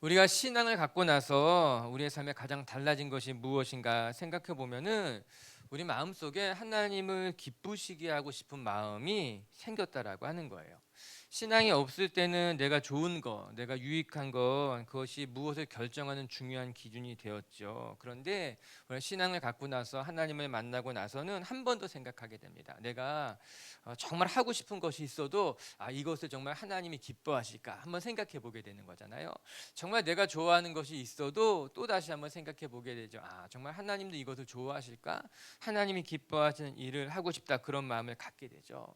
우리가 신앙을 갖고 나서 우리의 삶에 가장 달라진 것이 무엇인가 생각해 보면은 우리 마음속에 하나님을 기쁘시게 하고 싶은 마음이 생겼다라고 하는 거예요. 신앙이 없을 때는 내가 좋은 거, 내가 유익한 거, 그것이 무엇을 결정하는 중요한 기준이 되었죠. 그런데 신앙을 갖고 나서 하나님을 만나고 나서는 한 번 더 생각하게 됩니다. 내가 정말 하고 싶은 것이 있어도 이것을 정말 하나님이 기뻐하실까 한번 생각해 보게 되는 거잖아요. 정말 내가 좋아하는 것이 있어도 또 다시 한번 생각해 보게 되죠. 정말 하나님도 이것을 좋아하실까? 하나님이 기뻐하시는 일을 하고 싶다, 그런 마음을 갖게 되죠.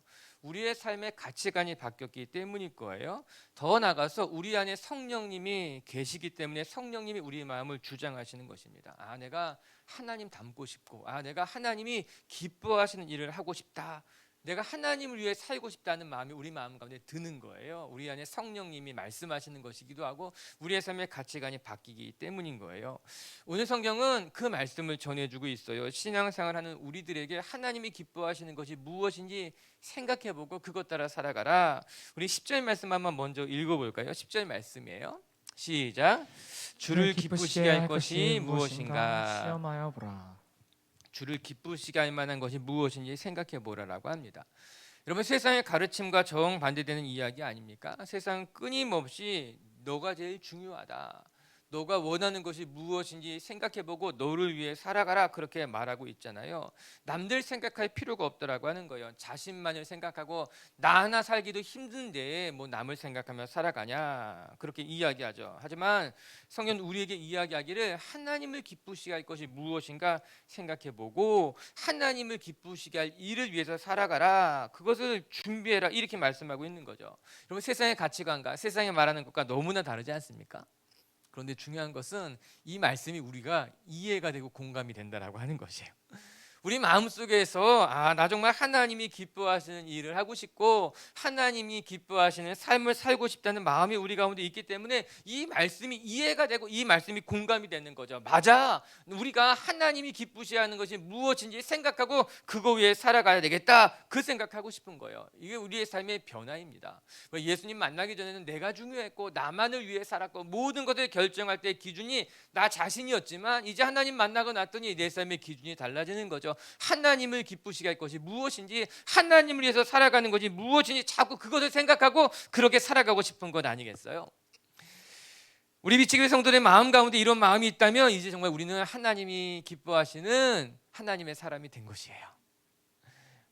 우리의 삶의 가치관이 바뀌었기 때문일 거예요. 더 나아가서 우리 안에 성령님이 계시기 때문에 성령님이 우리의 마음을 주장하시는 것입니다. 내가 하나님 닮고 싶고, 내가 하나님이 기뻐하시는 일을 하고 싶다, 내가 하나님을 위해 살고 싶다는 마음이 우리 마음 가운데 드는 거예요. 우리 안에 성령님이 말씀하시는 것이기도 하고 우리의 삶의 가치관이 바뀌기 때문인 거예요. 오늘 성경은 그 말씀을 전해주고 있어요. 신앙생활하는 우리들에게 하나님이 기뻐하시는 것이 무엇인지 생각해보고 그것 따라 살아가라. 우리 10절 말씀 한번 먼저 읽어볼까요? 10절 말씀이에요. 시작. 주를 기쁘시게 할 것이 무엇인가 시험하여 보라. 주를 기쁘시게 할 만한 것이 무엇인지 생각해 보라라고 합니다. 여러분, 세상의 가르침과 정반대되는 이야기 아닙니까? 세상은 끊임없이 너가 제일 중요하다, 너가 원하는 것이 무엇인지 생각해보고 너를 위해 살아가라, 그렇게 말하고 있잖아요. 남들 생각할 필요가 없더라고 하는 거예요. 자신만을 생각하고 나 하나 살기도 힘든데 뭐 남을 생각하며 살아가냐, 그렇게 이야기하죠. 하지만 성경은 우리에게 이야기하기를 하나님을 기쁘시게 할 것이 무엇인가 생각해보고 하나님을 기쁘시게 할 일을 위해서 살아가라, 그것을 준비해라, 이렇게 말씀하고 있는 거죠. 여러분, 세상의 가치관과 세상이 말하는 것과 너무나 다르지 않습니까? 그런데 중요한 것은 이 말씀이 우리가 이해가 되고 공감이 된다라고 하는 것이에요. 우리 마음속에서 나 정말 하나님이 기뻐하시는 일을 하고 싶고 하나님이 기뻐하시는 삶을 살고 싶다는 마음이 우리 가운데 있기 때문에 이 말씀이 이해가 되고 이 말씀이 공감이 되는 거죠. 맞아, 우리가 하나님이 기쁘시하는 것이 무엇인지 생각하고 그거 위해 살아가야 되겠다, 그 생각하고 싶은 거예요. 이게 우리의 삶의 변화입니다. 예수님 만나기 전에는 내가 중요했고 나만을 위해 살았고 모든 것을 결정할 때 기준이 나 자신이었지만 이제 하나님 만나고 났더니 내 삶의 기준이 달라지는 거죠. 하나님을 기쁘시게 할 것이 무엇인지, 하나님을 위해서 살아가는 것이 무엇인지 자꾸 그것을 생각하고 그렇게 살아가고 싶은 것 아니겠어요? 우리 비치교회 성도들의 마음 가운데 이런 마음이 있다면 이제 정말 우리는 하나님이 기뻐하시는 하나님의 사람이 된 것이에요.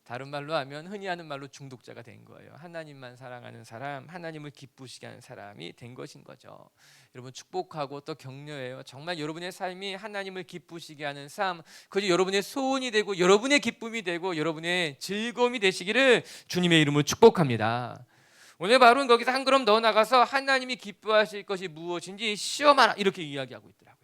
다른 말로 하면 흔히 하는 말로 중독자가 된 거예요. 하나님만 사랑하는 사람, 하나님을 기쁘시게 하는 사람이 된 것인 거죠. 여러분, 축복하고 또 격려해요. 정말 여러분의 삶이 하나님을 기쁘시게 하는 삶, 그것이 여러분의 소원이 되고 여러분의 기쁨이 되고 여러분의 즐거움이 되시기를 주님의 이름으로 축복합니다. 오늘 바로는 거기서 한 걸음 더 나가서 하나님이 기뻐하실 것이 무엇인지 시험하라, 이렇게 이야기하고 있더라고요.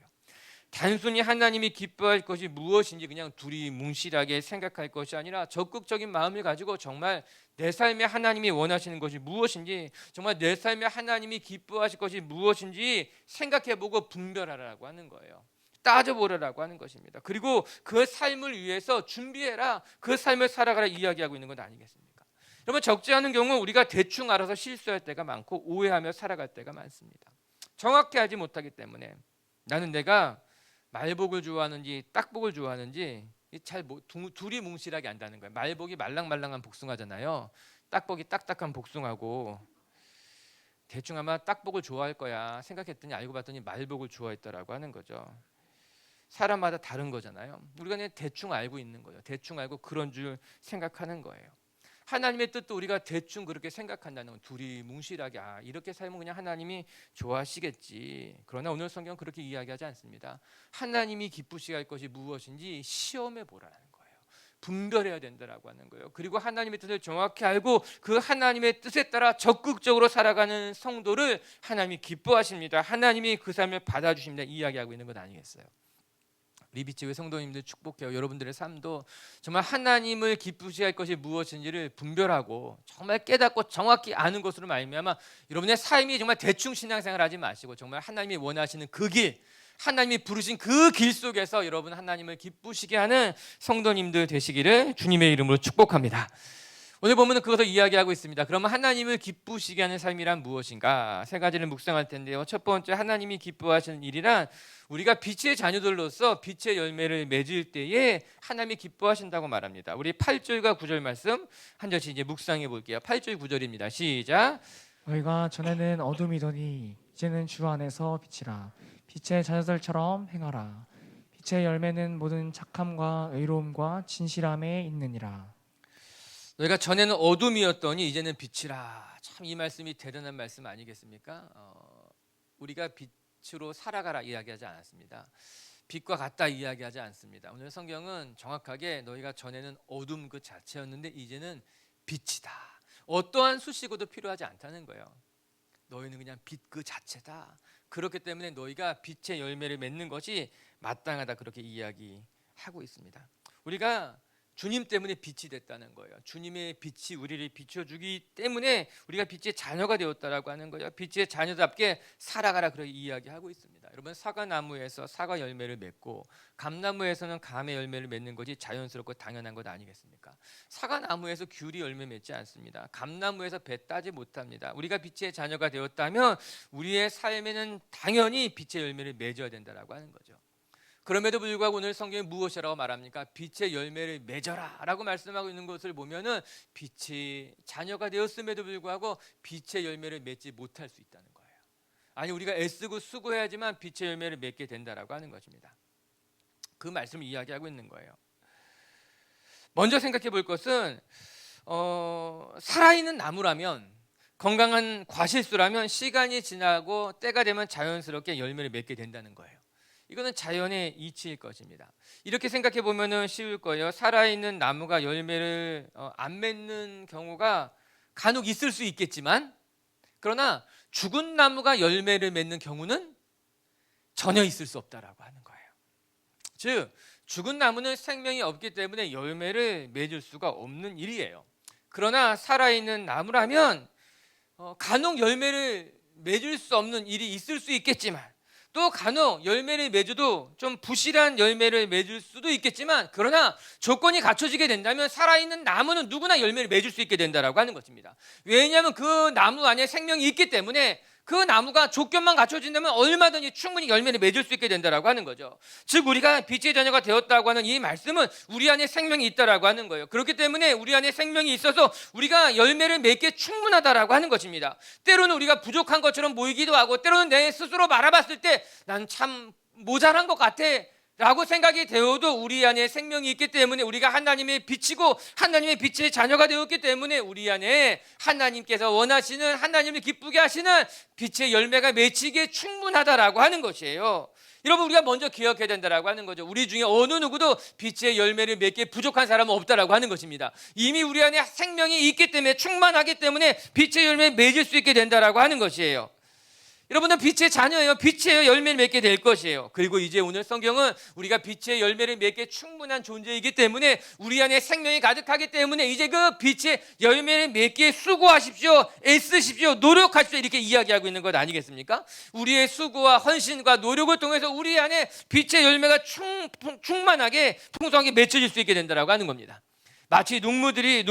단순히 하나님이 기뻐할 것이 무엇인지 그냥 두리뭉실하게 생각할 것이 아니라 적극적인 마음을 가지고 정말 내 삶에 하나님이 원하시는 것이 무엇인지, 정말 내 삶에 하나님이 기뻐하실 것이 무엇인지 생각해보고 분별하라고 하는 거예요. 따져보라라고 하는 것입니다. 그리고 그 삶을 위해서 준비해라, 그 삶을 살아가라 이야기하고 있는 것 아니겠습니까? 여러분, 적지 않은 경우 우리가 대충 알아서 실수할 때가 많고 오해하며 살아갈 때가 많습니다. 정확히 알지 못하기 때문에 나는 내가 말복을 좋아하는지 딱복을 좋아하는지 잘 두리뭉실하게 안다는 거예요. 말복이 말랑말랑한 복숭아잖아요. 딱복이 딱딱한 복숭아고, 대충 아마 딱복을 좋아할 거야 생각했더니 알고 봤더니 말복을 좋아했더라고 하는 거죠. 사람마다 다른 거잖아요. 우리가 그냥 대충 알고 있는 거예요. 대충 알고 그런 줄 생각하는 거예요. 하나님의 뜻도 우리가 대충 그렇게 생각한다는 건 두리뭉실하게 이렇게 살면 그냥 하나님이 좋아하시겠지. 그러나 오늘 성경은 그렇게 이야기하지 않습니다. 하나님이 기쁘시게 할 것이 무엇인지 시험해 보라는 거예요. 분별해야 된다라고 하는 거예요. 그리고 하나님의 뜻을 정확히 알고 그 하나님의 뜻에 따라 적극적으로 살아가는 성도를 하나님이 기뻐하십니다. 하나님이 그 삶을 받아주십니다, 이야기하고 있는 것 아니겠어요? 리비치의 성도님들 축복해요. 여러분들의 삶도 정말 하나님을 기쁘시게 할 것이 무엇인지를 분별하고 정말 깨닫고 정확히 아는 것으로 말미암아 여러분의 삶이 정말 대충 신앙생활하지 마시고 정말 하나님이 원하시는 그 길, 하나님이 부르신 그 길 속에서 여러분 하나님을 기쁘시게 하는 성도님들 되시기를 주님의 이름으로 축복합니다. 오늘 보면 그것을 이야기하고 있습니다. 그러면 하나님을 기쁘시게 하는 삶이란 무엇인가? 세 가지를 묵상할 텐데요. 첫 번째, 하나님이 기뻐하시는 일이란 우리가 빛의 자녀들로서 빛의 열매를 맺을 때에 하나님이 기뻐하신다고 말합니다. 우리 8절과 9절 말씀 한 절씩 이제 묵상해 볼게요. 8절 9절입니다. 시작. 너희가 전에는 어둠이더니 이제는 주 안에서 빛이라. 빛의 자녀들처럼 행하라. 빛의 열매는 모든 착함과 의로움과 진실함에 있느니라. 너희가 전에는 어둠이었더니 이제는 빛이라. 참 이 말씀이 대단한 말씀 아니겠습니까? 우리가 빛으로 살아가라 이야기하지 않았습니다. 빛과 같다 이야기하지 않습니다. 오늘 성경은 정확하게 너희가 전에는 어둠 그 자체였는데 이제는 빛이다. 어떠한 수식어도 필요하지 않다는 거예요. 너희는 그냥 빛 그 자체다. 그렇기 때문에 너희가 빛의 열매를 맺는 것이 마땅하다 그렇게 이야기하고 있습니다. 우리가 주님 때문에 빛이 됐다는 거예요. 주님의 빛이 우리를 비춰주기 때문에 우리가 빛의 자녀가 되었다라고 하는 거예요. 빛의 자녀답게 살아가라 그렇게 이야기하고 있습니다. 여러분 사과나무에서 사과 열매를 맺고 감나무에서는 감의 열매를 맺는 것이 자연스럽고 당연한 것 아니겠습니까? 사과나무에서 귤이 열매 맺지 않습니다. 감나무에서 배 따지 못합니다. 우리가 빛의 자녀가 되었다면 우리의 삶에는 당연히 빛의 열매를 맺어야 된다라고 하는 거죠. 그럼에도 불구하고 오늘 성경이 무엇이라고 말합니까? 빛의 열매를 맺어라 라고 말씀하고 있는 것을 보면은 빛의 자녀가 되었음에도 불구하고 빛의 열매를 맺지 못할 수 있다는 거예요. 아니 우리가 애쓰고 수고해야지만 빛의 열매를 맺게 된다라고 하는 것입니다. 그 말씀을 이야기하고 있는 거예요. 먼저 생각해 볼 것은 살아있는 나무라면 건강한 과실수라면 시간이 지나고 때가 되면 자연스럽게 열매를 맺게 된다는 거예요. 이거는 자연의 이치일 것입니다. 이렇게 생각해 보면은 쉬울 거예요. 살아있는 나무가 열매를 안 맺는 경우가 간혹 있을 수 있겠지만, 그러나 죽은 나무가 열매를 맺는 경우는 전혀 있을 수 없다라고 하는 거예요. 즉 죽은 나무는 생명이 없기 때문에 열매를 맺을 수가 없는 일이에요. 그러나 살아있는 나무라면 간혹 열매를 맺을 수 없는 일이 있을 수 있겠지만, 또 간혹 열매를 맺어도 좀 부실한 열매를 맺을 수도 있겠지만, 그러나 조건이 갖춰지게 된다면 살아있는 나무는 누구나 열매를 맺을 수 있게 된다라고 하는 것입니다. 왜냐하면 그 나무 안에 생명이 있기 때문에 그 나무가 조건만 갖춰진다면 얼마든지 충분히 열매를 맺을 수 있게 된다라고 하는 거죠. 즉 우리가 빛의 자녀가 되었다고 하는 이 말씀은 우리 안에 생명이 있다라고 하는 거예요. 그렇기 때문에 우리 안에 생명이 있어서 우리가 열매를 맺기에 충분하다라고 하는 것입니다. 때로는 우리가 부족한 것처럼 보이기도 하고, 때로는 내 스스로 바라봤을 때 난 참 모자란 것 같아 라고 생각이 되어도 우리 안에 생명이 있기 때문에 우리가 하나님의 빛이고 하나님의 빛의 자녀가 되었기 때문에 우리 안에 하나님께서 원하시는, 하나님을 기쁘게 하시는 빛의 열매가 맺히기에 충분하다라고 하는 것이에요. 여러분 우리가 먼저 기억해야 된다라고 하는 거죠. 우리 중에 어느 누구도 빛의 열매를 맺기에 부족한 사람은 없다라고 하는 것입니다. 이미 우리 안에 생명이 있기 때문에, 충만하기 때문에 빛의 열매를 맺을 수 있게 된다라고 하는 것이에요. 여러분은 빛의 자녀예요. 빛의 열매를 맺게 될 것이에요. 그리고 이제 오늘 성경은 우리가 빛의 열매를 맺기에 충분한 존재이기 때문에, 우리 안에 생명이 가득하기 때문에 이제 그 빛의 열매를 맺기에 수고하십시오, 애쓰십시오, 노력하십시오 이렇게 이야기하고 있는 것 아니겠습니까? 우리의 수고와 헌신과 노력을 통해서 우리 안에 빛의 열매가 충만하게 풍성하게 맺혀질 수 있게 된다라고 하는 겁니다. 마치 농부들이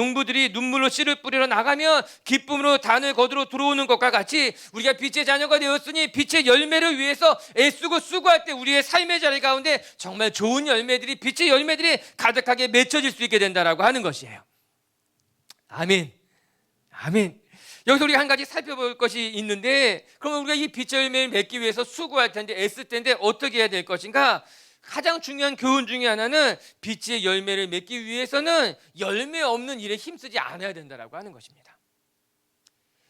눈물로 씨를 뿌리러 나가면 기쁨으로 단을 거두러 들어오는 것과 같이 우리가 빛의 자녀가 되었으니 빛의 열매를 위해서 애쓰고 수고할 때 우리의 삶의 자리 가운데 정말 좋은 열매들이, 빛의 열매들이 가득하게 맺혀질 수 있게 된다라고 하는 것이에요. 아멘. 아멘. 여기서 우리가 한 가지 살펴볼 것이 있는데, 그러면 우리가 이 빛의 열매를 맺기 위해서 수고할 텐데, 애쓸 텐데 어떻게 해야 될 것인가? 가장 중요한 교훈 중에 하나는 빛의 열매를 맺기 위해서는 열매 없는 일에 힘쓰지 않아야 된다라고 하는 것입니다.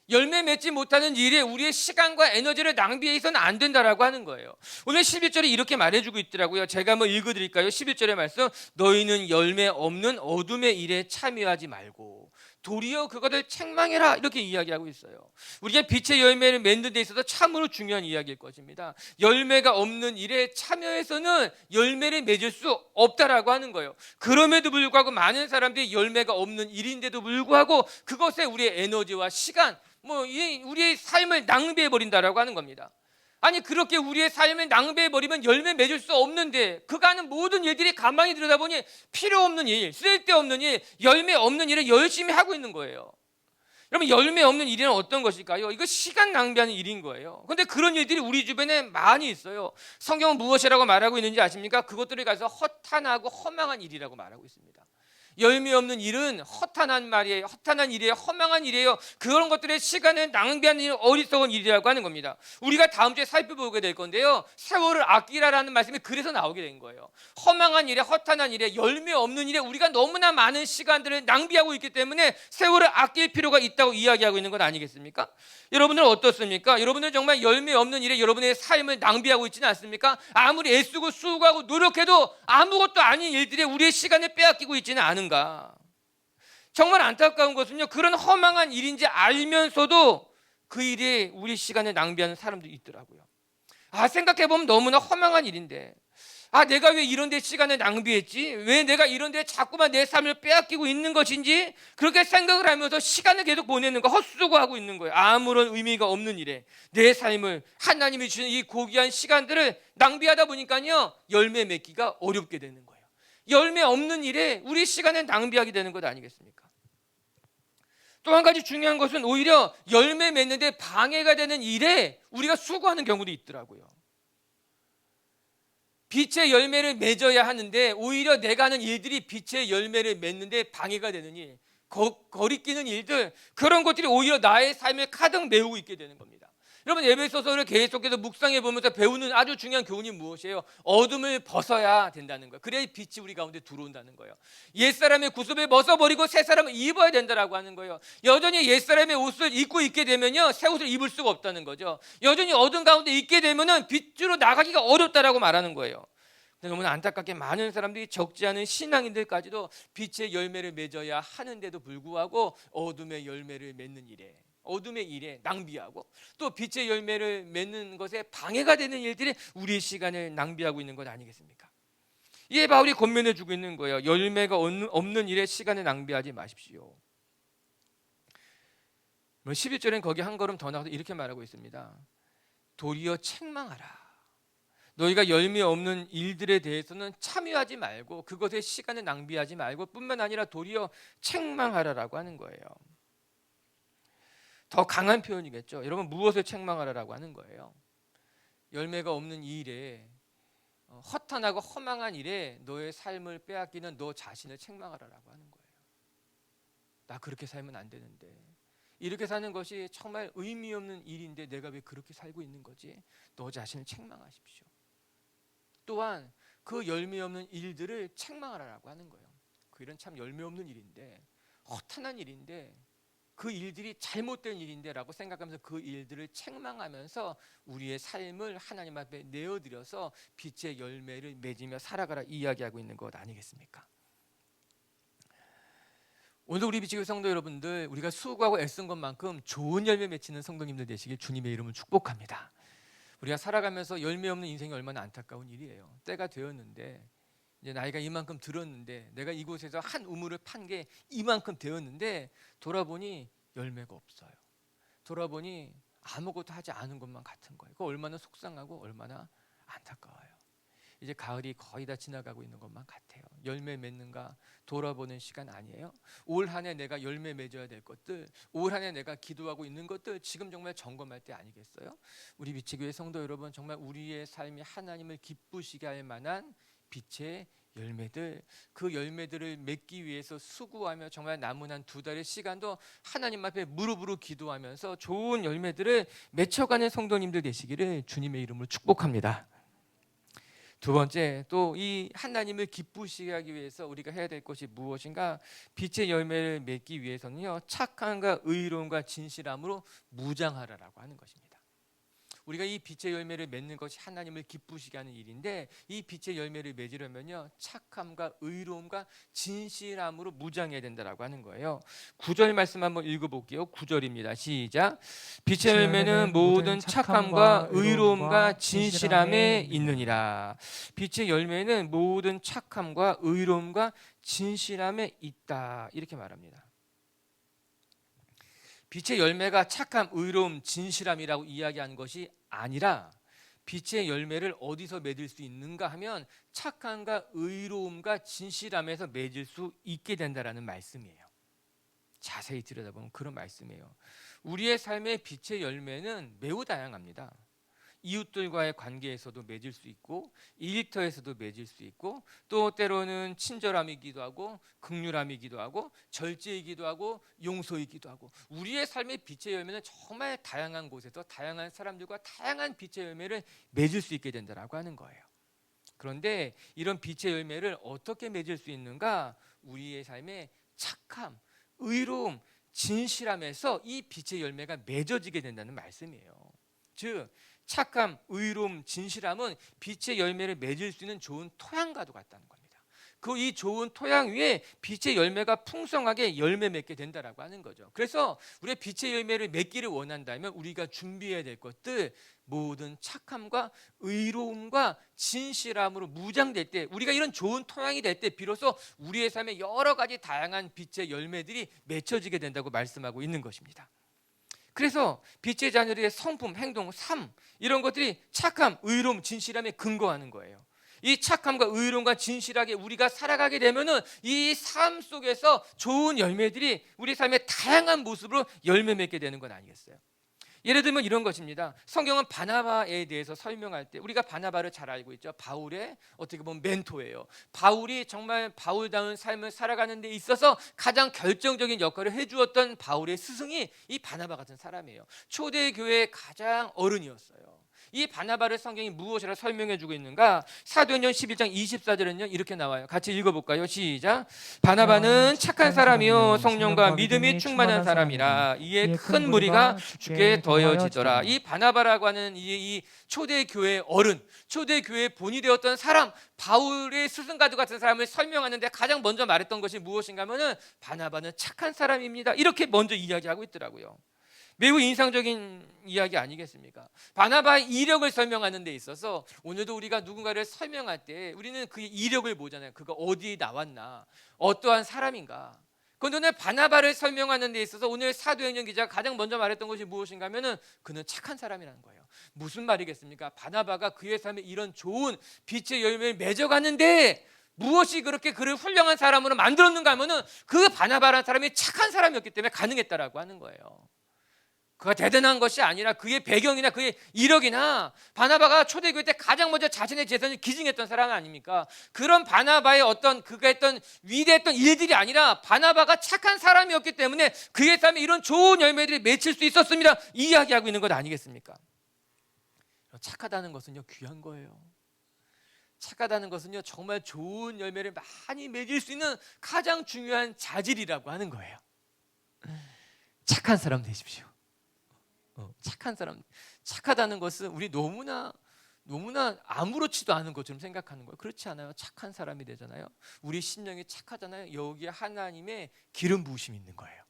열매 맺지 못하는 일에 우리의 시간과 에너지를 낭비해서는 안 된다라고 하는 거예요. 오늘 11절에 이렇게 말해주고 있더라고요. 제가 한번 읽어드릴까요? 11절의 말씀. 너희는 열매 없는 어둠의 일에 참여하지 말고 도리어 그것을 책망해라 이렇게 이야기하고 있어요. 우리가 빛의 열매를 맺는 데 있어서 참으로 중요한 이야기일 것입니다. 열매가 없는 일에 참여해서는 열매를 맺을 수 없다라고 하는 거예요. 그럼에도 불구하고 많은 사람들이 열매가 없는 일인데도 불구하고 그것에 우리의 에너지와 시간, 우리의 삶을 낭비해 버린다라고 하는 겁니다. 아니 그렇게 우리의 삶을 낭비해버리면 열매 맺을 수 없는데 그가 하는 모든 일들이 가만히 들여다보니 필요 없는 일, 쓸데없는 일, 열매 없는 일을 열심히 하고 있는 거예요. 여러분 열매 없는 일은 어떤 것일까요? 이거 시간 낭비하는 일인 거예요. 그런데 그런 일들이 우리 주변에 많이 있어요. 성경은 무엇이라고 말하고 있는지 아십니까? 그것들을 가서 허탄하고 허망한 일이라고 말하고 있습니다. 열매 없는 일은 허탄한 말이에요. 허탄한 일이에요. 허망한 일이에요. 그런 것들의 시간을 낭비하는 일은 어리석은 일이라고 하는 겁니다. 우리가 다음 주에 살펴보게 될 건데요. 세월을 아끼라라는 말씀이 그래서 나오게 된 거예요. 허망한 일에 허탄한 일에 열매 없는 일에 우리가 너무나 많은 시간들을 낭비하고 있기 때문에 세월을 아낄 필요가 있다고 이야기하고 있는 것 아니겠습니까? 여러분들은 어떻습니까? 여러분들 정말 열매 없는 일에 여러분의 삶을 낭비하고 있지는 않습니까? 아무리 애쓰고 수고하고 노력해도 아무것도 아닌 일들에 우리의 시간을 빼앗기고 있지는 않은가? 정말 안타까운 것은요, 그런 허망한 일인지 알면서도 그 일에 우리 시간을 낭비하는 사람들이 있더라고요. 생각해보면 너무나 허망한 일인데 내가 왜 이런 데 시간을 낭비했지? 왜 내가 이런 데 자꾸만 내 삶을 빼앗기고 있는 것인지 그렇게 생각을 하면서 시간을 계속 보내는 거 헛수고하고 있는 거예요. 아무런 의미가 없는 일에 내 삶을 하나님이 주신 이 고귀한 시간들을 낭비하다 보니까요 열매 맺기가 어렵게 되는 거예요. 열매 없는 일에 우리 시간을 낭비하게 되는 것 아니겠습니까? 또 한 가지 중요한 것은 오히려 열매 맺는데 방해가 되는 일에 우리가 수고하는 경우도 있더라고요. 빛의 열매를 맺어야 하는데 오히려 내가 하는 일들이 빛의 열매를 맺는데 방해가 되는 일, 거리끼는 일들, 그런 것들이 오히려 나의 삶을 가득 메우고 있게 되는 겁니다. 여러분 에베소서를 계속해서 묵상해 보면서 배우는 아주 중요한 교훈이 무엇이에요? 어둠을 벗어야 된다는 거예요. 그래야 빛이 우리 가운데 들어온다는 거예요. 옛사람의 구습을 벗어버리고 새 사람을 입어야 된다라고 하는 거예요. 여전히 옛사람의 옷을 입고 있게 되면요 새 옷을 입을 수가 없다는 거죠. 여전히 어둠 가운데 있게 되면은 빛으로 나가기가 어렵다라고 말하는 거예요. 너무나 안타깝게 많은 사람들이 적지 않은 신앙인들까지도 빛의 열매를 맺어야 하는데도 불구하고 어둠의 열매를 맺는 일에, 어둠의 일에 낭비하고 또 빛의 열매를 맺는 것에 방해가 되는 일들이 우리의 시간을 낭비하고 있는 것 아니겠습니까? 이에 바울이 권면해 주고 있는 거예요. 열매가 없는 일에 시간을 낭비하지 마십시오. 11절엔 거기 한 걸음 더 나가서 이렇게 말하고 있습니다. 도리어 책망하라. 너희가 열매 없는 일들에 대해서는 참여하지 말고 그것에 시간을 낭비하지 말고 뿐만 아니라 도리어 책망하라라고 하는 거예요. 더 강한 표현이겠죠. 여러분 무엇을 책망하라라고 하는 거예요? 열매가 없는 이 일에 허탄하고 허망한 일에 너의 삶을 빼앗기는 너 자신을 책망하라라고 하는 거예요. 나 그렇게 살면 안 되는데 이렇게 사는 것이 정말 의미 없는 일인데 내가 왜 그렇게 살고 있는 거지? 너 자신을 책망하십시오. 또한 그 열매 없는 일들을 책망하라고 하는 거예요. 그 일은 참 열매 없는 일인데 허탄한 일인데 그 일들이 잘못된 일인데 라고 생각하면서 그 일들을 책망하면서 우리의 삶을 하나님 앞에 내어드려서 빛의 열매를 맺으며 살아가라 이야기하고 있는 것 아니겠습니까? 오늘 우리 빛의 성도 여러분들, 우리가 수고하고 애쓴 것만큼 좋은 열매 맺히는 성도님들 되시길 주님의 이름을 축복합니다. 우리가 살아가면서 열매 없는 인생이 얼마나 안타까운 일이에요. 때가 되었는데 이제 나이가 이만큼 들었는데 내가 이곳에서 한 우물을 판 게 이만큼 되었는데 돌아보니 열매가 없어요. 돌아보니 아무것도 하지 않은 것만 같은 거예요. 그거 얼마나 속상하고 얼마나 안타까워요. 이제 가을이 거의 다 지나가고 있는 것만 같아요. 열매 맺는가 돌아보는 시간 아니에요? 올 한 해 내가 열매 맺어야 될 것들, 올 한 해 내가 기도하고 있는 것들 지금 정말 점검할 때 아니겠어요? 우리 빛의 교회 성도 여러분, 정말 우리의 삶이 하나님을 기쁘시게 할 만한 빛의 열매들, 그 열매들을 맺기 위해서 수고하며 정말 남은 한 2달의 시간도 하나님 앞에 무릎으로 기도하면서 좋은 열매들을 맺혀가는 성도님들 되시기를 주님의 이름으로 축복합니다. 두 번째, 또 이 하나님을 기쁘시게 하기 위해서 우리가 해야 될 것이 무엇인가? 빛의 열매를 맺기 위해서는요, 착함과 의로움과 진실함으로 무장하라라고 하는 것입니다. 우리가 이 빛의 열매를 맺는 것이 하나님을 기쁘시게 하는 일인데 이 빛의 열매를 맺으려면요 착함과 의로움과 진실함으로 무장해야 된다라고 하는 거예요. 9절 말씀 한번 읽어볼게요. 9절입니다. 시작. 빛의 열매는 모든 착함과 의로움과 진실함에 있느니라. 빛의 열매는 모든 착함과 의로움과 진실함에 있다. 이렇게 말합니다. 빛의 열매가 착함, 의로움, 진실함이라고 이야기하는 것이 아니라 빛의 열매를 어디서 맺을 수 있는가 하면 착함과 의로움과 진실함에서 맺을 수 있게 된다라는 말씀이에요. 자세히 들여다보면 그런 말씀이에요. 우리의 삶의 빛의 열매는 매우 다양합니다. 이웃들과의 관계에서도 맺을 수 있고 일터에서도 맺을 수 있고 또 때로는 친절함이기도 하고 긍휼함이기도 하고 절제이기도 하고 용서이기도 하고 우리의 삶의 빛의 열매는 정말 다양한 곳에서 다양한 사람들과 다양한 빛의 열매를 맺을 수 있게 된다라고 하는 거예요. 그런데 이런 빛의 열매를 어떻게 맺을 수 있는가? 우리의 삶에 착함, 의로움, 진실함에서 이 빛의 열매가 맺어지게 된다는 말씀이에요. 즉 착함, 의로움, 진실함은 빛의 열매를 맺을 수 있는 좋은 토양과도 같다는 겁니다. 그 이 좋은 토양 위에 빛의 열매가 풍성하게 열매 맺게 된다라고 하는 거죠. 그래서 우리가 빛의 열매를 맺기를 원한다면 우리가 준비해야 될 것들 모든 착함과 의로움과 진실함으로 무장될 때 우리가 이런 좋은 토양이 될 때 비로소 우리의 삶에 여러 가지 다양한 빛의 열매들이 맺혀지게 된다고 말씀하고 있는 것입니다. 그래서 빛의 자녀들의 성품, 행동, 삶 이런 것들이 착함, 의로움, 진실함에 근거하는 거예요. 이 착함과 의로움과 진실하게 우리가 살아가게 되면은 이 삶 속에서 좋은 열매들이 우리 삶의 다양한 모습으로 열매 맺게 되는 건 아니겠어요? 예를 들면 이런 것입니다. 성경은 바나바에 대해서 설명할 때 우리가 바나바를 잘 알고 있죠. 바울의 어떻게 보면 멘토예요. 바울이 정말 바울다운 삶을 살아가는 데 있어서 가장 결정적인 역할을 해주었던 바울의 스승이 이 바나바 같은 사람이에요. 초대교회의 가장 어른이었어요. 이 바나바를 성경이 무엇이라 설명해주고 있는가? 사도행전 11장 24절은요 이렇게 나와요. 같이 읽어볼까요? 시작. 바나바는 착한 사람이요 성령과 믿음이 충만한 사람이라 이에 큰 무리가 주께 더해지더라. 이 바나바라고 하는 이 초대교회 어른, 초대교회 본이 되었던 사람, 바울의 스승과도 같은 사람을 설명하는데 가장 먼저 말했던 것이 무엇인가 하면은 바나바는 착한 사람입니다. 이렇게 먼저 이야기하고 있더라고요. 매우 인상적인 이야기 아니겠습니까? 바나바의 이력을 설명하는 데 있어서 오늘도 우리가 누군가를 설명할 때 우리는 그의 이력을 보잖아요. 그가 어디에 나왔나, 어떠한 사람인가. 그런데 오늘 바나바를 설명하는 데 있어서 오늘 사도행전 기자가 가장 먼저 말했던 것이 무엇인가 하면은 그는 착한 사람이라는 거예요. 무슨 말이겠습니까? 바나바가 그의 삶에 이런 좋은 빛의 열매를 맺어가는데 무엇이 그렇게 그를 훌륭한 사람으로 만들었는가 하면은 그 바나바라는 사람이 착한 사람이었기 때문에 가능했다라고 하는 거예요. 그가 대단한 것이 아니라 그의 배경이나 그의 이력이나 바나바가 초대교회 때 가장 먼저 자신의 재산을 기증했던 사람 아닙니까? 그런 바나바의 어떤 그가 했던 위대했던 일들이 아니라 바나바가 착한 사람이었기 때문에 그의 삶에 이런 좋은 열매들이 맺힐 수 있었습니다. 이야기하고 있는 것 아니겠습니까? 착하다는 것은요 귀한 거예요. 착하다는 것은요 정말 좋은 열매를 많이 맺을 수 있는 가장 중요한 자질이라고 하는 거예요. 착한 사람 되십시오. 착한 사람, 착하다는 것은 우리 너무나 아무렇지도 않은 것처럼 생각하는 거예요. 그렇지 않아요? 착한 사람이 되잖아요. 우리 심령이 착하잖아요. 여기에 하나님의 기름 부으심이 있는 거예요.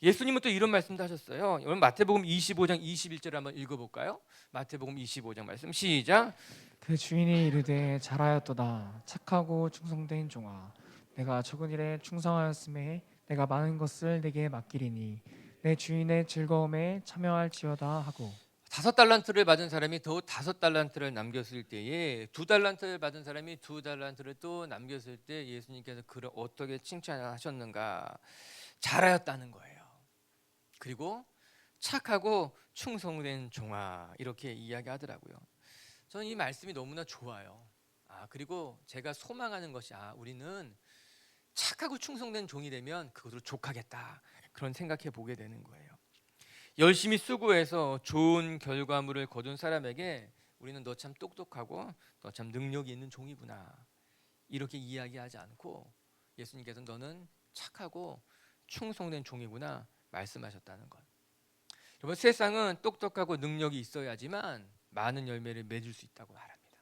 예수님은 또 이런 말씀도 하셨어요. 오늘 마태복음 25장 21절 한번 읽어볼까요? 마태복음 25장 말씀 시작. 그 주인이 이르되 잘하였도다 착하고 충성된 종아 내가 적은 일에 충성하였음에 내가 많은 것을 내게 맡기리니 내 주인의 즐거움에 참여할지어다 하고 5달란트를 받은 사람이 더 5달란트를 남겼을 때에 2달란트를 받은 사람이 2달란트를 또 남겼을 때 예수님께서 그를 어떻게 칭찬하셨는가? 잘하였다는 거예요. 그리고 착하고 충성된 종아 이렇게 이야기하더라고요. 저는 이 말씀이 너무나 좋아요. 그리고 제가 소망하는 것이 우리는 착하고 충성된 종이 되면 그것으로 족하겠다. 그런 생각해 보게 되는 거예요. 열심히 수고해서 좋은 결과물을 거둔 사람에게 우리는 너 참 똑똑하고 너 참 능력이 있는 종이구나 이렇게 이야기하지 않고 예수님께서 너는 착하고 충성된 종이구나 말씀하셨다는 것. 여러분 세상은 똑똑하고 능력이 있어야지만 많은 열매를 맺을 수 있다고 말합니다.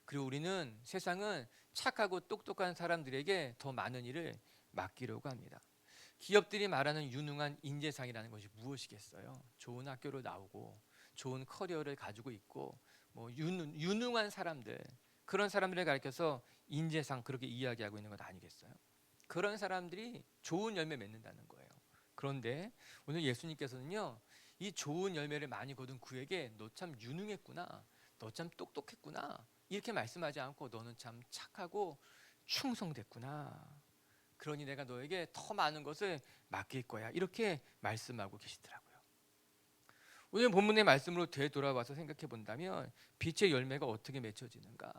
그리고 우리는 세상은 착하고 똑똑한 사람들에게 더 많은 일을 맡기려고 합니다. 기업들이 말하는 유능한 인재상이라는 것이 무엇이겠어요? 좋은 학교를 나오고 좋은 커리어를 가지고 있고 유능한 사람들 그런 사람들을 가리켜서 인재상 그렇게 이야기하고 있는 것 아니겠어요? 그런 사람들이 좋은 열매 맺는다는 거예요. 그런데 오늘 예수님께서는요 이 좋은 열매를 많이 거둔 그에게 너 참 유능했구나 너 참 똑똑했구나. 이렇게 말씀하지 않고 너는 참 착하고 충성됐구나. 그러니 내가 너에게 더 많은 것을 맡길 거야. 이렇게 말씀하고 계시더라고요. 오늘 본문의 말씀으로 되돌아와서 생각해 본다면 빛의 열매가 어떻게 맺혀지는가?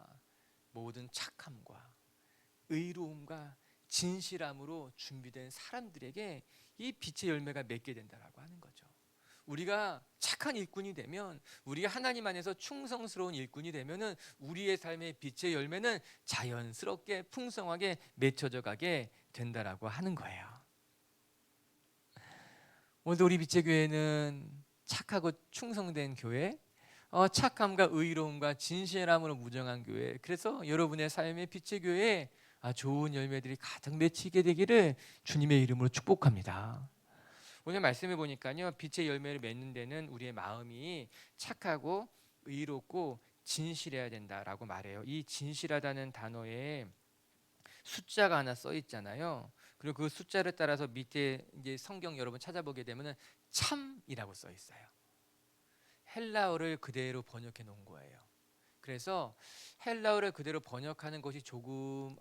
모든 착함과 의로움과 진실함으로 준비된 사람들에게 이 빛의 열매가 맺게 된다라고 하는 거죠. 우리가 착한 일꾼이 되면, 우리가 하나님 안에서 충성스러운 일꾼이 되면은 우리의 삶의 빛의 열매는 자연스럽게 풍성하게 맺혀져 가게 된다라고 하는 거예요. 오늘 우리 빛의 교회는 착하고 충성된 교회, 착함과 의로움과 진실함으로 무정한 교회, 그래서 여러분의 삶의 빛의 교회에 좋은 열매들이 가득 맺히게 되기를 주님의 이름으로 축복합니다. 오늘 말씀해 보니까요, 빛의 열매를 맺는 데는 우리의 마음이 착하고 의롭고 진실해야 된다라고 말해요. 이 진실하다는 단어에 숫자가 하나 써 있잖아요. 그리고 그 숫자를 따라서 밑에 이제 성경 여러분 찾아보게 되면은 참이라고 써 있어요. 헬라어를 그대로 번역해 놓은 거예요. 그래서 헬라어를 그대로 번역하는 것이 조금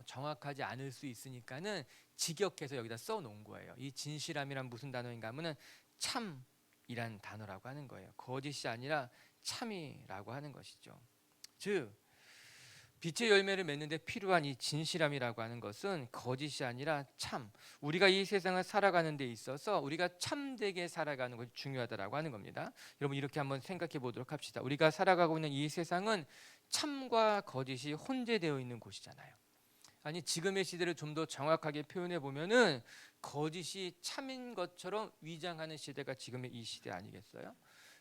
정확하지 않을 수 있으니까는 직역해서 여기다 써 놓은 거예요. 이 진실함이란 무슨 단어인가 하면은 참이란 단어라고 하는 거예요. 거짓이 아니라 참이라고 하는 것이죠. 즉 빛의 열매를 맺는데 필요한 이 진실함이라고 하는 것은 거짓이 아니라 참, 우리가 이 세상을 살아가는 데 있어서 우리가 참되게 살아가는 것이 중요하다라고 하는 겁니다. 여러분 이렇게 한번 생각해 보도록 합시다. 우리가 살아가고 있는 이 세상은 참과 거짓이 혼재되어 있는 곳이잖아요. 아니 지금의 시대를 좀 더 정확하게 표현해 보면은 거짓이 참인 것처럼 위장하는 시대가 지금의 이 시대 아니겠어요?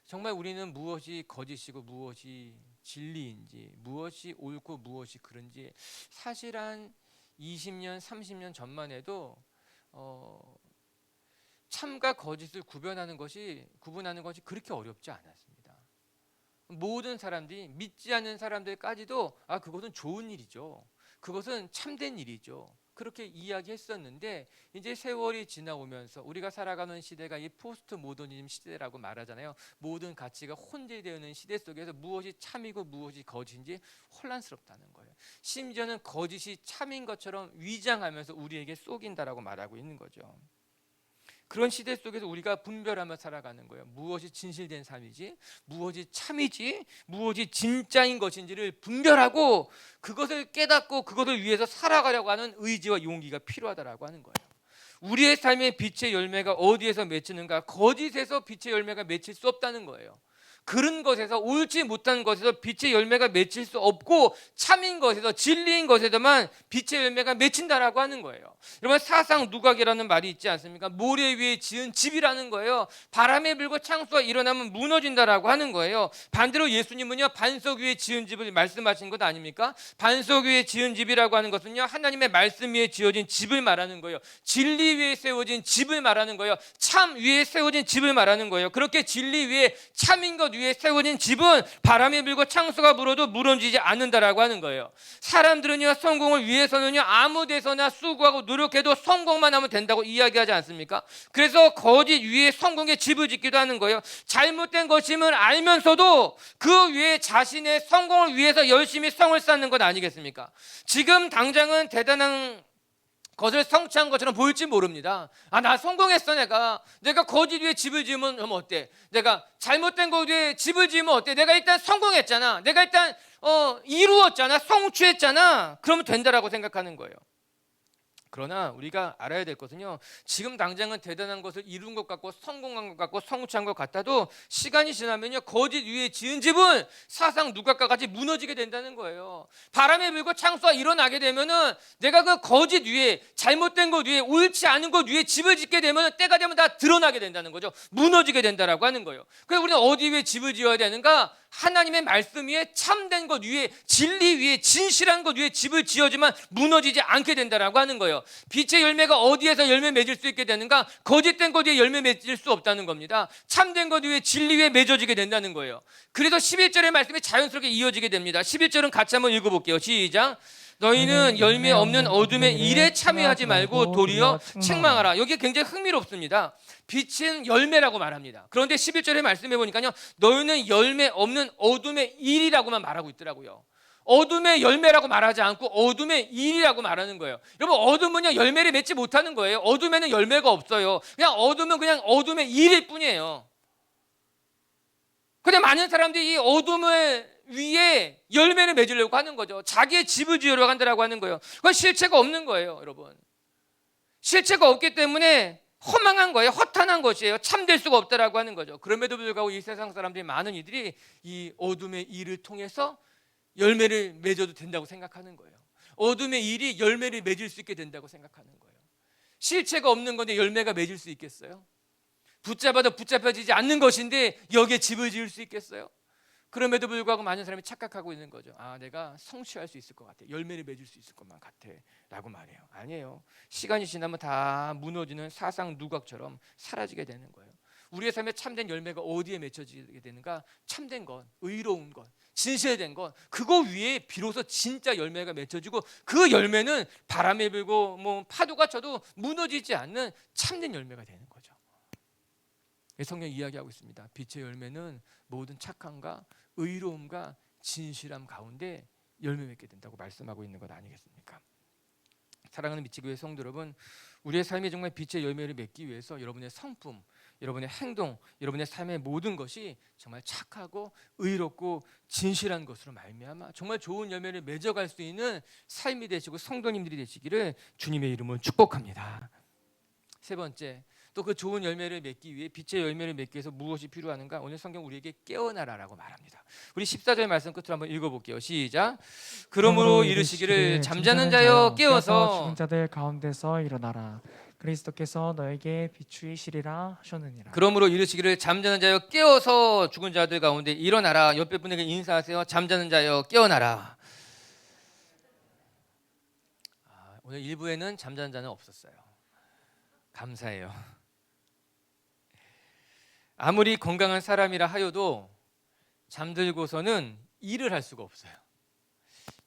정말 우리는 무엇이 거짓이고 무엇이 진리인지, 무엇이 옳고 무엇이 그른지 사실 한 20년, 30년 전만 해도 참과 거짓을 구분하는 것이 그렇게 어렵지 않았습니다. 모든 사람들이, 믿지 않는 사람들까지도 그것은 좋은 일이죠. 그것은 참된 일이죠. 그렇게 이야기했었는데 이제 세월이 지나오면서 우리가 살아가는 시대가 이 포스트 모더니즘 시대라고 말하잖아요. 모든 가치가 혼재되어 있는 시대 속에서 무엇이 참이고 무엇이 거짓인지 혼란스럽다는 거예요. 심지어는 거짓이 참인 것처럼 위장하면서 우리에게 속인다라고 말하고 있는 거죠. 그런 시대 속에서 우리가 분별하며 살아가는 거예요. 무엇이 진실된 삶이지, 무엇이 참이지, 무엇이 진짜인 것인지를 분별하고 그것을 깨닫고 그것을 위해서 살아가려고 하는 의지와 용기가 필요하다라고 하는 거예요. 우리의 삶의 빛의 열매가 어디에서 맺히는가? 거짓에서 빛의 열매가 맺힐 수 없다는 거예요. 그런 것에서, 옳지 못한 것에서 빛의 열매가 맺힐 수 없고 참인 것에서, 진리인 것에서만 빛의 열매가 맺힌다라고 하는 거예요. 여러분 사상 누각이라는 말이 있지 않습니까? 모래 위에 지은 집이라는 거예요. 바람에 불고 창수가 일어나면 무너진다라고 하는 거예요. 반대로 예수님은요, 반석 위에 지은 집을 말씀하신 것 아닙니까? 반석 위에 지은 집이라고 하는 것은요, 하나님의 말씀 위에 지어진 집을 말하는 거예요. 진리 위에 세워진 집을 말하는 거예요. 참 위에 세워진 집을 말하는 거예요. 그렇게 진리 위에, 참인 것 위에 세워진 집은 바람이 불고 창수가 불어도 무너지지 않는다라고 하는 거예요. 사람들은요, 성공을 위해서는요, 아무 데서나 수고하고 노력해도 성공만 하면 된다고 이야기하지 않습니까? 그래서 거짓 위에 성공의 집을 짓기도 하는 거예요. 잘못된 것임을 알면서도 그 위에 자신의 성공을 위해서 열심히 성을 쌓는 것 아니겠습니까? 지금 당장은 대단한 것을 성취한 것처럼 보일지 모릅니다. 나 성공했어. 내가 거짓 위에 집을 지으면 어때? 내가 잘못된 것 위에 집을 지으면 어때? 내가 일단 성공했잖아. 내가 일단 이루었잖아. 성취했잖아. 그러면 된다라고 생각하는 거예요. 그러나 우리가 알아야 될 것은요, 지금 당장은 대단한 것을 이룬 것 같고 성공한 것 같고 성취한 것 같아도 시간이 지나면요, 거짓 위에 지은 집은 사상 누각과 같이 무너지게 된다는 거예요. 바람에 불고 창수가 일어나게 되면은 내가 그 거짓 위에, 잘못된 것 위에, 옳지 않은 것 위에 집을 짓게 되면 때가 되면 다 드러나게 된다는 거죠. 무너지게 된다라고 하는 거예요. 그래서 우리는 어디 위에 집을 지어야 되는가? 하나님의 말씀 위에, 참된 것 위에, 진리 위에, 진실한 것 위에 집을 지어지만 무너지지 않게 된다라고 하는 거예요. 빛의 열매가 어디에서 열매 맺을 수 있게 되는가? 거짓된 것 위에 열매 맺을 수 없다는 겁니다. 참된 것 위에, 진리 위에 맺어지게 된다는 거예요. 그래서 11절의 말씀이 자연스럽게 이어지게 됩니다. 11절은 같이 한번 읽어볼게요. 시작. 너희는 열매 없는 어둠의 일에 참여하지 말고 도리어 책망하라. 여기 굉장히 흥미롭습니다. 빛은 열매라고 말합니다. 그런데 11절에 말씀해 보니까요, 너희는 열매 없는 어둠의 일이라고만 말하고 있더라고요. 어둠의 열매라고 말하지 않고 어둠의 일이라고 말하는 거예요. 여러분, 어둠은요 열매를 맺지 못하는 거예요. 어둠에는 열매가 없어요. 그냥 어둠은 그냥 어둠의 일일 뿐이에요. 근데 많은 사람들이 이 어둠을 위에 열매를 맺으려고 하는 거죠. 자기의 집을 지으려고 한다고 하는 거예요. 그건 실체가 없는 거예요, 여러분. 실체가 없기 때문에 허망한 거예요. 허탄한 것이에요. 참될 수가 없다라고 하는 거죠. 그럼에도 불구하고 이 세상 사람들이, 많은 이들이 이 어둠의 일을 통해서 열매를 맺어도 된다고 생각하는 거예요. 어둠의 일이 열매를 맺을 수 있게 된다고 생각하는 거예요. 실체가 없는 건데 열매가 맺을 수 있겠어요? 붙잡아도 붙잡혀지지 않는 것인데 여기에 집을 지을 수 있겠어요? 그럼에도 불구하고 많은 사람이 착각하고 있는 거죠. 아, 내가 성취할 수 있을 것 같아, 열매를 맺을 수 있을 것만 같아 라고 말해요. 아니에요. 시간이 지나면 다 무너지는 사상 누각처럼 사라지게 되는 거예요. 우리의 삶에 참된 열매가 어디에 맺혀지게 되는가? 참된 것, 의로운 것, 진실된 것, 그거 위에 비로소 진짜 열매가 맺혀지고, 그 열매는 바람이 불고 뭐 파도가 쳐도 무너지지 않는 참된 열매가 되는 거죠. 성경이 이야기하고 있습니다. 빛의 열매는 모든 착함과 의로움과 진실함 가운데 열매 맺게 된다고 말씀하고 있는 것 아니겠습니까? 사랑하는 미치교회 성도 여러분, 우리의 삶이 정말 빛의 열매를 맺기 위해서 여러분의 성품, 여러분의 행동, 여러분의 삶의 모든 것이 정말 착하고 의롭고 진실한 것으로 말미암아 정말 좋은 열매를 맺어갈 수 있는 삶이 되시고 성도님들이 되시기를 주님의 이름으로 축복합니다. 세 번째, 또 그 좋은 열매를 맺기 위해, 빛의 열매를 맺기 위해서 무엇이 필요하는가? 오늘 성경 우리에게 깨어나라라고 말합니다. 우리 14절 말씀 끝으로 한번 읽어볼게요. 시작. 그러므로 이르시기를 잠자는 자여 깨어서 죽은 자들 가운데서 일어나라. 그리스도께서 너에게 비추이시리라 하셨느니라. 그러므로 이르시기를 잠자는 자여 깨어서 죽은 자들 가운데 일어나라. 옆에 분에게 인사하세요. 잠자는 자여 깨어나라. 오늘 1부에는 잠자는 자는 없었어요. 감사해요. 아무리 건강한 사람이라 하여도 잠들고서는 일을 할 수가 없어요.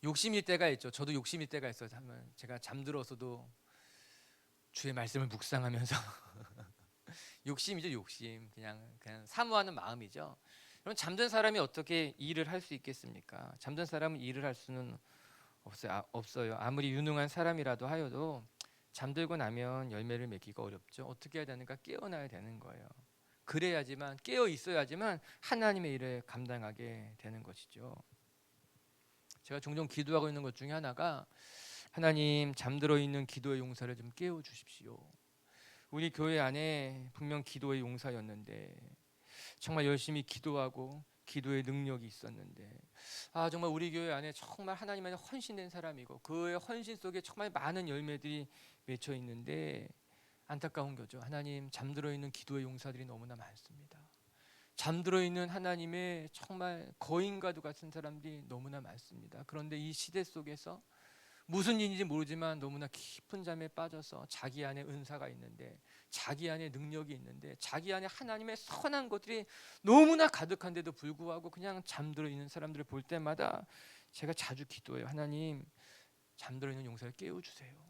욕심일 때가 있죠. 저도 욕심일 때가 있어요. 제가 잠들어서도 주의 말씀을 묵상하면서 욕심이죠, 욕심. 그냥 사모하는 마음이죠. 그럼 잠든 사람이 어떻게 일을 할 수 있겠습니까? 잠든 사람은 일을 할 수는 없어요. 아무리 유능한 사람이라도 하여도 잠들고 나면 열매를 맺기가 어렵죠. 어떻게 해야 되는가? 깨어나야 되는 거예요. 그래야지만, 깨어 있어야지만 하나님의 일을 감당하게 되는 것이죠. 제가 종종 기도하고 있는 것 중에 하나가, 하나님, 잠들어 있는 기도의 용사를 좀 깨워 주십시오. 우리 교회 안에 분명 기도의 용사였는데, 정말 열심히 기도하고 기도의 능력이 있었는데, 정말 우리 교회 안에 정말 하나님 안에 헌신된 사람이고, 그의 헌신 속에 정말 많은 열매들이 맺혀 있는데, 안타까운 거죠. 하나님, 잠들어 있는 기도의 용사들이 너무나 많습니다. 잠들어 있는 하나님의 정말 거인과도 같은 사람들이 너무나 많습니다. 그런데 이 시대 속에서 무슨 일인지 모르지만 너무나 깊은 잠에 빠져서 자기 안에 은사가 있는데, 자기 안에 능력이 있는데, 자기 안에 하나님의 선한 것들이 너무나 가득한데도 불구하고 그냥 잠들어 있는 사람들을 볼 때마다 제가 자주 기도해요. 하나님, 잠들어 있는 용사를 깨워주세요.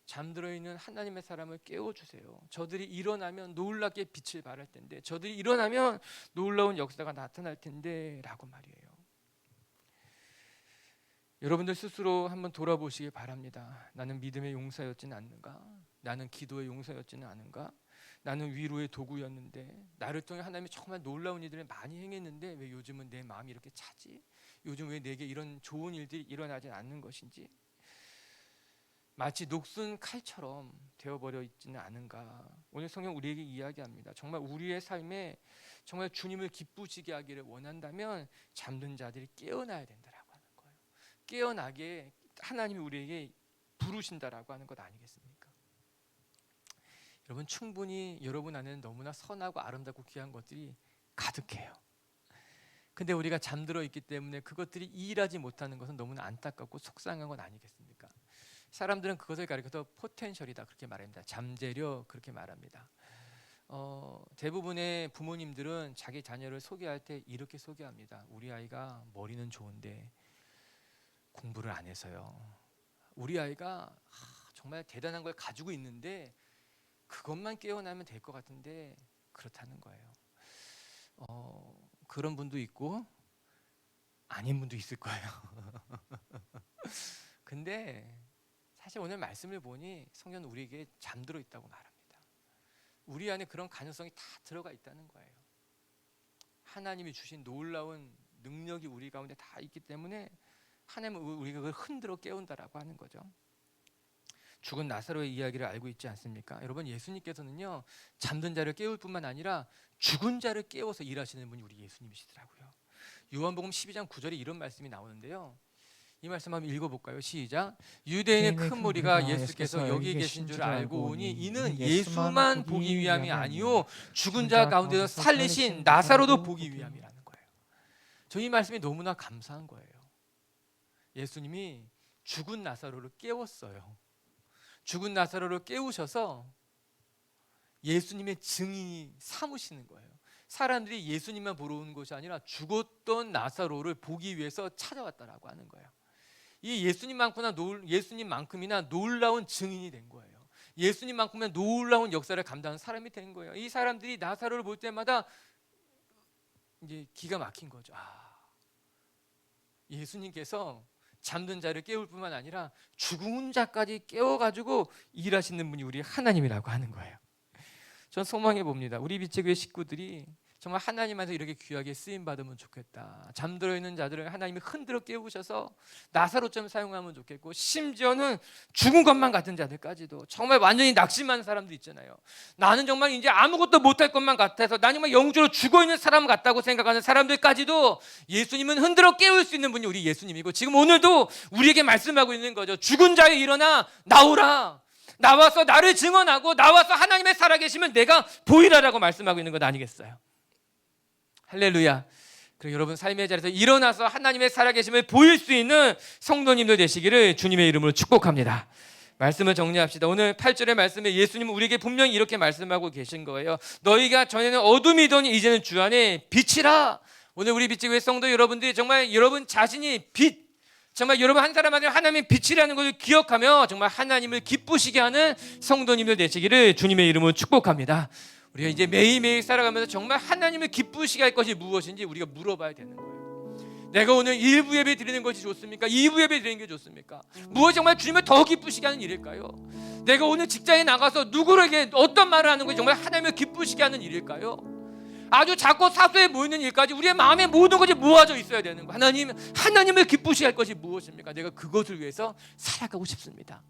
잠들어 있는 하나님의 사람을 깨워주세요. 저들이 일어나면 놀랍게 빛을 발할 텐데, 저들이 일어나면 놀라운 역사가 나타날 텐데 라고 말이에요. 여러분들 스스로 한번 돌아보시기 바랍니다. 나는 믿음의 용사였지는 않는가? 나는 기도의 용사였지는 않은가? 나는 위로의 도구였는데, 나를 통해 하나님이 정말 놀라운 일들을 많이 행했는데 왜 요즘은 내 마음이 이렇게 차지? 요즘 왜 내게 이런 좋은 일들이 일어나지 않는 것인지? 마치 녹슨 칼처럼 되어버려 있지는 않은가? 오늘 성경 우리에게 이야기합니다. 정말 우리의 삶에 정말 주님을 기쁘시게 하기를 원한다면 잠든 자들이 깨어나야 된다라고 하는 거예요. 깨어나게 하나님이 우리에게 부르신다라고 하는 것 아니겠습니까? 여러분, 충분히 여러분 안에는 너무나 선하고 아름답고 귀한 것들이 가득해요. 근데 우리가 잠들어 있기 때문에 그것들이 일하지 못하는 것은 너무나 안타깝고 속상한 건 아니겠습니까? 사람들은 그것을 가리켜서 포텐셜이다 그렇게 말합니다. 잠재력 그렇게 말합니다. 대부분의 부모님들은 자기 자녀를 소개할 때 이렇게 소개합니다. 우리 아이가 머리는 좋은데 공부를 안 해서요. 우리 아이가 정말 대단한 걸 가지고 있는데 그것만 깨어나면 될 것 같은데 그렇다는 거예요. 그런 분도 있고 아닌 분도 있을 거예요. 근데 사실 오늘 말씀을 보니 성경은 우리에게 잠들어 있다고 말합니다. 우리 안에 그런 가능성이 다 들어가 있다는 거예요. 하나님이 주신 놀라운 능력이 우리 가운데 다 있기 때문에 하나님은 우리가 그걸 흔들어 깨운다라고 하는 거죠. 죽은 나사로의 이야기를 알고 있지 않습니까? 여러분, 예수님께서는요 잠든 자를 깨울 뿐만 아니라 죽은 자를 깨워서 일하시는 분이 우리 예수님이시더라고요. 요한복음 12장 9절에 이런 말씀이 나오는데요, 이 말씀 한번 읽어볼까요? 시작. 유대인의 큰 무리가 예수께서 여기 계신 줄 알고 오니 이는 예수만 보기 위함이 아니요 죽은 자 가운데서 살리신 나사로도 보기 위함이라는 거예요. 저 이 말씀이 너무나 감사한 거예요. 예수님이 죽은 나사로를 깨웠어요. 죽은 나사로를 깨우셔서 예수님의 증인이 삼으시는 거예요. 사람들이 예수님만 보러 온 것이 아니라 죽었던 나사로를 보기 위해서 찾아왔다라고 하는 거예요. 이 예수님만큼이나 놀라운 증인이 된 거예요. 예수님만큼이나 놀라운 역사를 감당하는 사람이 된 거예요. 이 사람들이 나사로를 볼 때마다 이제 기가 막힌 거죠. 예수님께서 잠든 자를 깨울 뿐만 아니라 죽은 자까지 깨워가지고 일하시는 분이 우리 하나님이라고 하는 거예요. 전 소망해 봅니다. 우리 빛의 교회 식구들이 정말 하나님 안에서 이렇게 귀하게 쓰임 받으면 좋겠다. 잠들어 있는 자들을 하나님이 흔들어 깨우셔서 나사로처럼 사용하면 좋겠고, 심지어는 죽은 것만 같은 자들까지도, 정말 완전히 낙심한 사람들 있잖아요. 나는 정말 이제 아무것도 못할 것만 같아서 나는 정말 영적으로 죽어 있는 사람 같다고 생각하는 사람들까지도 예수님은 흔들어 깨울 수 있는 분이 우리 예수님이고, 지금 오늘도 우리에게 말씀하고 있는 거죠. 죽은 자여 일어나 나오라. 나와서 나를 증언하고 나와서 하나님의 살아계시면 내가 보이라라고 말씀하고 있는 것 아니겠어요? 할렐루야. 그리고 여러분 삶의 자리에서 일어나서 하나님의 살아계심을 보일 수 있는 성도님들 되시기를 주님의 이름으로 축복합니다. 말씀을 정리합시다. 오늘 8절의 말씀에 예수님은 우리에게 분명히 이렇게 말씀하고 계신 거예요. 너희가 전에는 어둠이더니 이제는 주 안에 빛이라. 오늘 우리 빛의 교회 성도 여러분들이 정말 여러분 자신이 빛, 정말 여러분 한 사람한테 하나님의 빛이라는 것을 기억하며 정말 하나님을 기쁘시게 하는 성도님들 되시기를 주님의 이름으로 축복합니다. 우리가 이제 매일매일 살아가면서 정말 하나님을 기쁘시게 할 것이 무엇인지 우리가 물어봐야 되는 거예요. 내가 오늘 1부 예배 드리는 것이 좋습니까? 2부 예배 드리는 게 좋습니까? 무엇이 정말 주님을 더 기쁘시게 하는 일일까요? 내가 오늘 직장에 나가서 누구에게 어떤 말을 하는 것이 정말 하나님을 기쁘시게 하는 일일까요? 아주 작고 사소해 보이는 일까지 우리의 마음에 모든 것이 모아져 있어야 되는 거예요. 하나님을 기쁘시게 할 것이 무엇입니까? 내가 그것을 위해서 살아가고 싶습니다.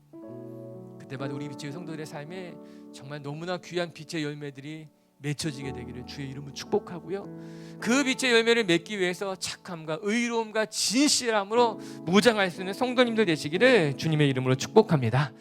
그때마다 우리 빛의 성도들의 삶에 정말 너무나 귀한 빛의 열매들이 맺혀지게 되기를 주의 이름으로 축복하고요, 그 빛의 열매를 맺기 위해서 착함과 의로움과 진실함으로 무장할 수 있는 성도님들 되시기를 주님의 이름으로 축복합니다.